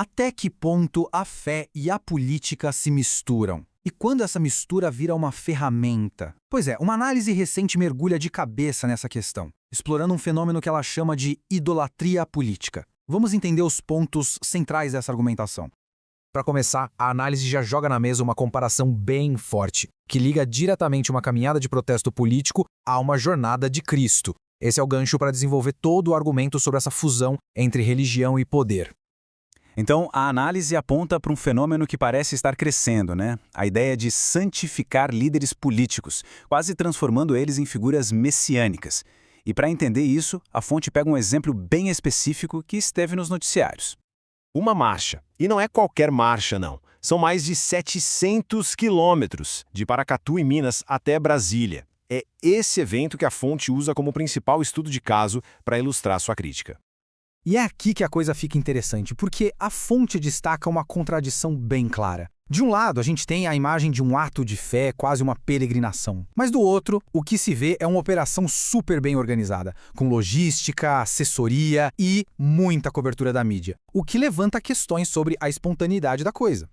Até que ponto a fé e a política se misturam? E quando essa mistura vira uma ferramenta? Pois é, uma análise recente mergulha de cabeça nessa questão, explorando um fenômeno que ela chama de idolatria política. Vamos entender os pontos centrais dessa argumentação. Para começar, a análise já joga na mesa uma comparação bem forte, que liga diretamente uma caminhada de protesto político a uma jornada de Cristo. Esse é o gancho para desenvolver todo o argumento sobre essa fusão entre religião e poder. Então, a análise aponta para um fenômeno que parece estar crescendo, né? A ideia de santificar líderes políticos, quase transformando eles em figuras messiânicas. E para entender isso, a fonte pega um exemplo bem específico que esteve nos noticiários. Uma marcha. E não é qualquer marcha, não. São mais de 700 quilômetros, de Paracatu, em Minas, até Brasília. É esse evento que a fonte usa como principal estudo de caso para ilustrar sua crítica. E é aqui que a coisa fica interessante, porque a fonte destaca uma contradição bem clara. De um lado, a gente tem a imagem de um ato de fé, quase uma peregrinação. Mas do outro, o que se vê é uma operação super bem organizada, com logística, assessoria e muita cobertura da mídia, o que levanta questões sobre a espontaneidade da coisa.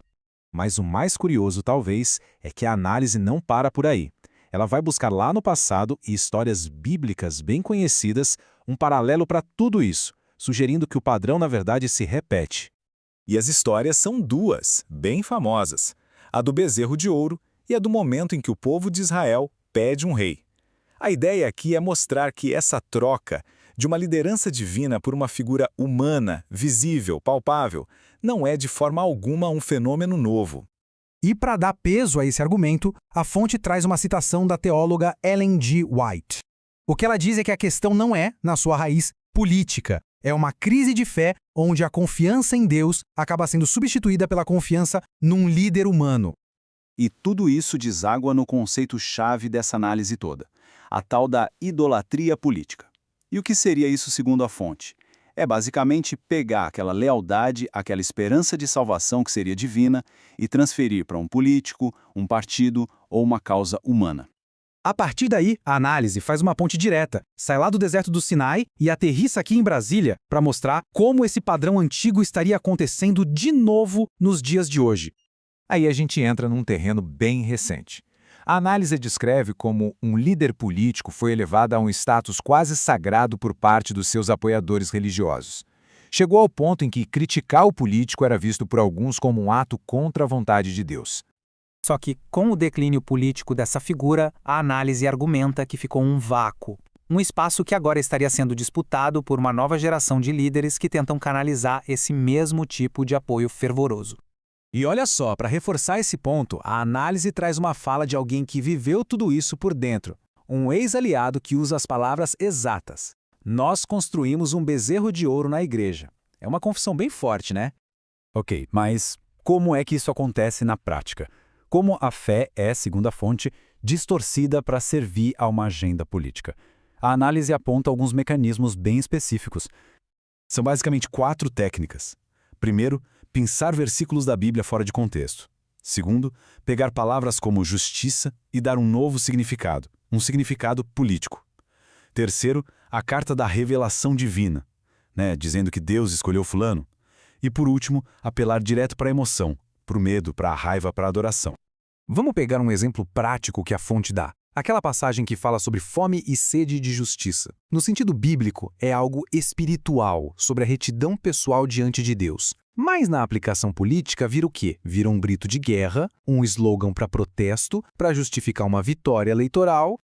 Mas o mais curioso, talvez, é que a análise não para por aí. Ela vai buscar lá no passado e histórias bíblicas bem conhecidas um paralelo para tudo isso, sugerindo que o padrão, na verdade, se repete. E as histórias são duas, bem famosas. A do bezerro de ouro e a do momento em que o povo de Israel pede um rei. A ideia aqui é mostrar que essa troca de uma liderança divina por uma figura humana, visível, palpável, não é de forma alguma um fenômeno novo. E para dar peso a esse argumento, a fonte traz uma citação da teóloga Ellen G. White. O que ela diz é que a questão não é, na sua raiz, política. É uma crise de fé onde a confiança em Deus acaba sendo substituída pela confiança num líder humano. E tudo isso deságua no conceito-chave dessa análise toda, a tal da idolatria política. E o que seria isso segundo a fonte? É basicamente pegar aquela lealdade, aquela esperança de salvação que seria divina e transferir para um político, um partido ou uma causa humana. A partir daí, a análise faz uma ponte direta, sai lá do deserto do Sinai e aterrissa aqui em Brasília para mostrar como esse padrão antigo estaria acontecendo de novo nos dias de hoje. Aí a gente entra num terreno bem recente. A análise descreve como um líder político foi elevado a um status quase sagrado por parte dos seus apoiadores religiosos. Chegou ao ponto em que criticar o político era visto por alguns como um ato contra a vontade de Deus. Só que, com o declínio político dessa figura, a análise argumenta que ficou um vácuo. Um espaço que agora estaria sendo disputado por uma nova geração de líderes que tentam canalizar esse mesmo tipo de apoio fervoroso. E olha só, para reforçar esse ponto, a análise traz uma fala de alguém que viveu tudo isso por dentro. Um ex-aliado que usa as palavras exatas. Nós construímos um bezerro de ouro na igreja. É uma confissão bem forte, né? Ok, mas como é que isso acontece na prática? Como a fé é, segundo a fonte, distorcida para servir a uma agenda política? A análise aponta alguns mecanismos bem específicos. São basicamente 4 técnicas. Primeiro, pensar versículos da Bíblia fora de contexto. Segundo, pegar palavras como justiça e dar um novo significado, um significado político. Terceiro, a carta da revelação divina, dizendo que Deus escolheu fulano. E por último, apelar direto para a emoção, para o medo, para a raiva, para a adoração. Vamos pegar um exemplo prático que a fonte dá. Aquela passagem que fala sobre fome e sede de justiça. No sentido bíblico, é algo espiritual, sobre a retidão pessoal diante de Deus. Mas na aplicação política vira o quê? Vira um grito de guerra, um slogan para protesto, para justificar uma vitória eleitoral.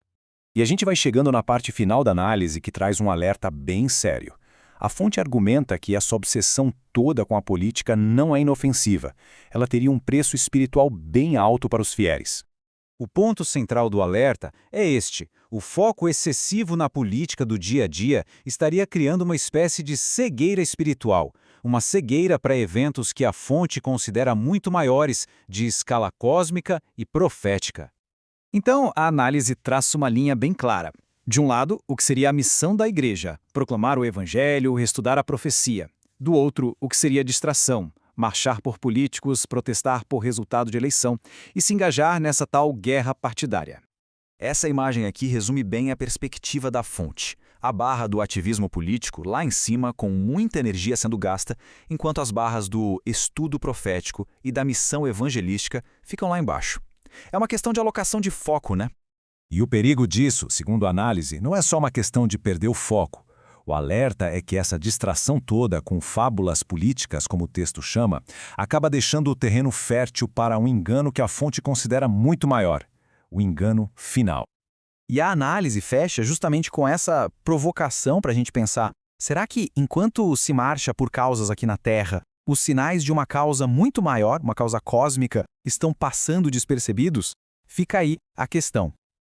E a gente vai chegando na parte final da análise que traz um alerta bem sério. A fonte argumenta que essa obsessão toda com a política não é inofensiva. Ela teria um preço espiritual bem alto para os fiéis. O ponto central do alerta é este: o foco excessivo na política do dia a dia estaria criando uma espécie de cegueira espiritual, uma cegueira para eventos que a fonte considera muito maiores, de escala cósmica e profética. Então, a análise traça uma linha bem clara. De um lado, o que seria a missão da igreja, proclamar o evangelho, estudar a profecia. Do outro, o que seria a distração, marchar por políticos, protestar por resultado de eleição e se engajar nessa tal guerra partidária. Essa imagem aqui resume bem a perspectiva da fonte. A barra do ativismo político lá em cima, com muita energia sendo gasta, enquanto as barras do estudo profético e da missão evangelística ficam lá embaixo. É uma questão de alocação de foco, né? E o perigo disso, segundo a análise, não é só uma questão de perder o foco. O alerta é que essa distração toda com fábulas políticas, como o texto chama, acaba deixando o terreno fértil para um engano que a fonte considera muito maior, o engano final. E a análise fecha justamente com essa provocação para a gente pensar: será que, enquanto se marcha por causas aqui na Terra, os sinais de uma causa muito maior, uma causa cósmica, estão passando despercebidos? Fica aí a questão.